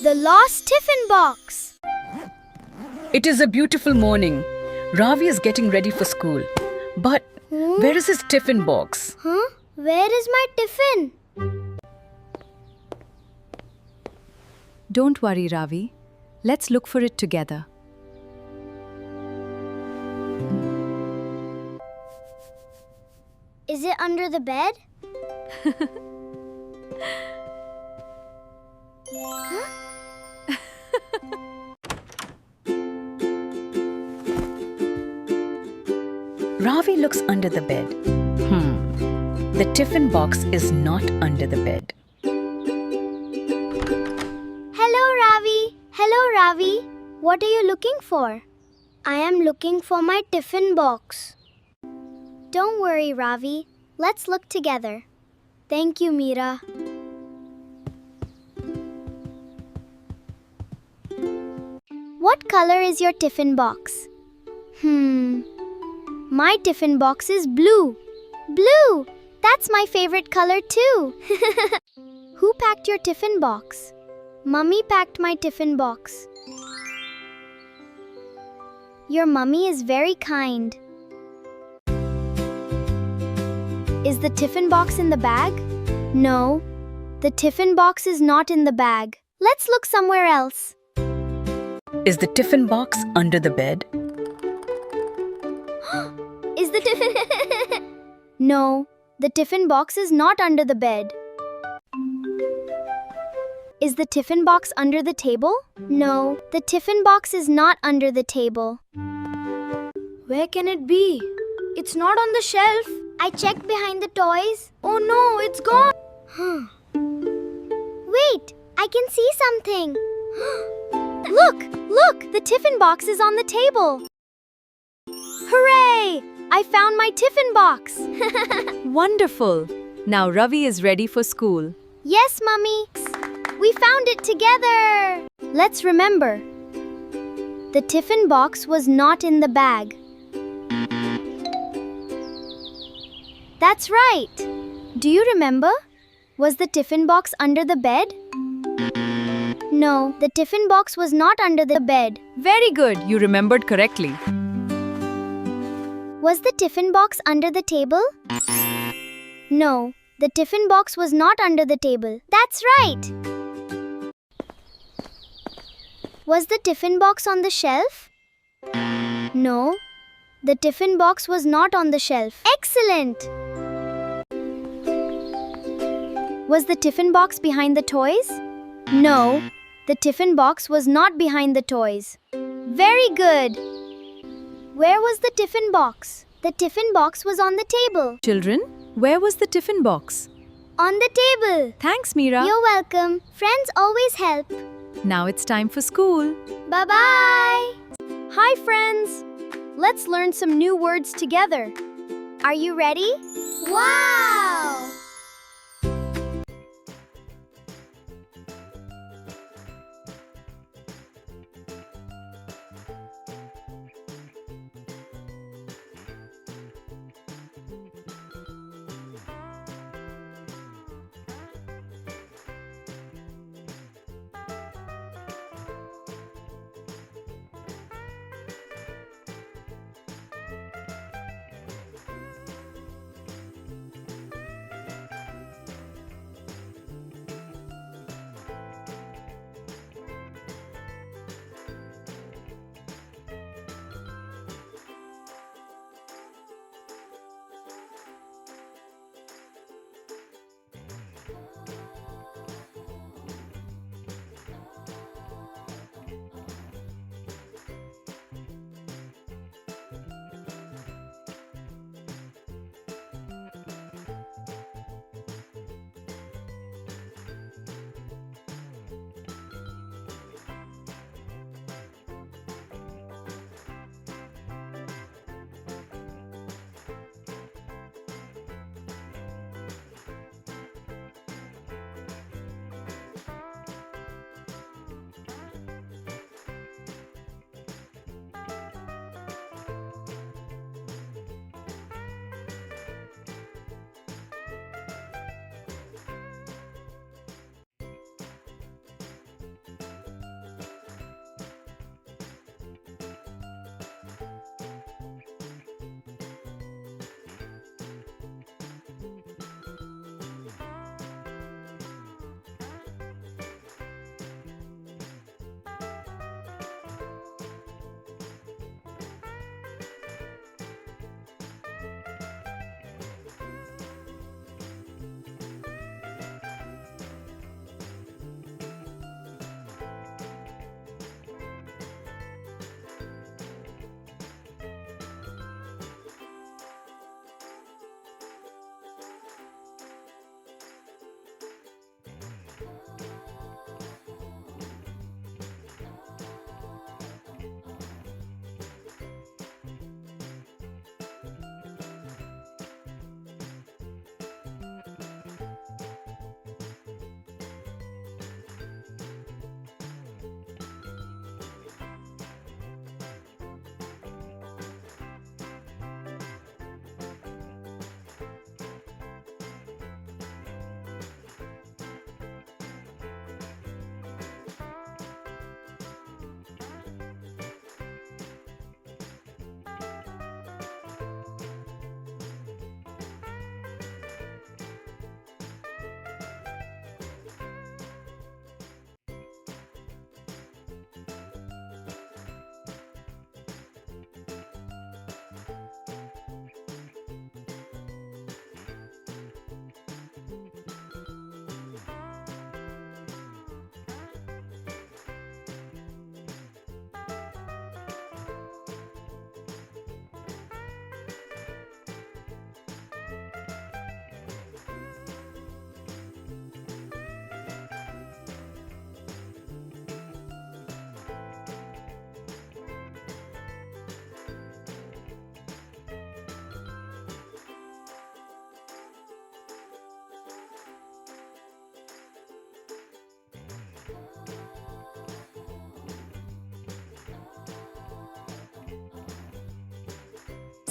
The lost tiffin box. It is a beautiful morning. Ravi is getting ready for school. But where is his tiffin box? Where is my tiffin? Don't worry, Ravi. Let's look for it together. Is it under the bed? Ravi looks under the bed. The tiffin box is not under the bed. Hello, Ravi. Hello, Ravi. What are you looking for? I am looking for my tiffin box. Don't worry, Ravi. Let's look together. Thank you, Meera. What color is your tiffin box? My tiffin box is blue. Blue! That's my favorite color too. Who packed your tiffin box? Mummy packed my tiffin box. Your mummy is very kind. Is the tiffin box in the bag? No, the tiffin box is not in the bag. Let's look somewhere else. Is the tiffin box under the bed? Is the No, the tiffin box is not under the bed. Is the tiffin box under the table? No, the tiffin box is not under the table. Where can it be? It's not on the shelf. I checked behind the toys. Oh no, it's gone. Wait, I can see something. Look, the tiffin box is on the table. Hooray! I found my tiffin box. Wonderful! Now Ravi is ready for school. Yes, Mummy. We found it together. Let's remember. The tiffin box was not in the bag. That's right. Do you remember? Was the tiffin box under the bed? No, the tiffin box was not under the bed. Very good, you remembered correctly. Was the tiffin box under the table? No, the tiffin box was not under the table. That's right. Was the tiffin box on the shelf? No, the tiffin box was not on the shelf. Excellent! Was the tiffin box behind the toys? No, the tiffin box was not behind the toys. Very good! Where was the tiffin box? The tiffin box was on the table. Children, where was the tiffin box? On the table. Thanks, Meera. You're welcome. Friends always help. Now it's time for school. Bye-bye! Hi, friends! Let's learn some new words together. Are you ready? Wow!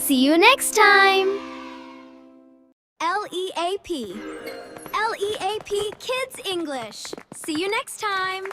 See you next time. LEAP. LEAP Kids English. See you next time.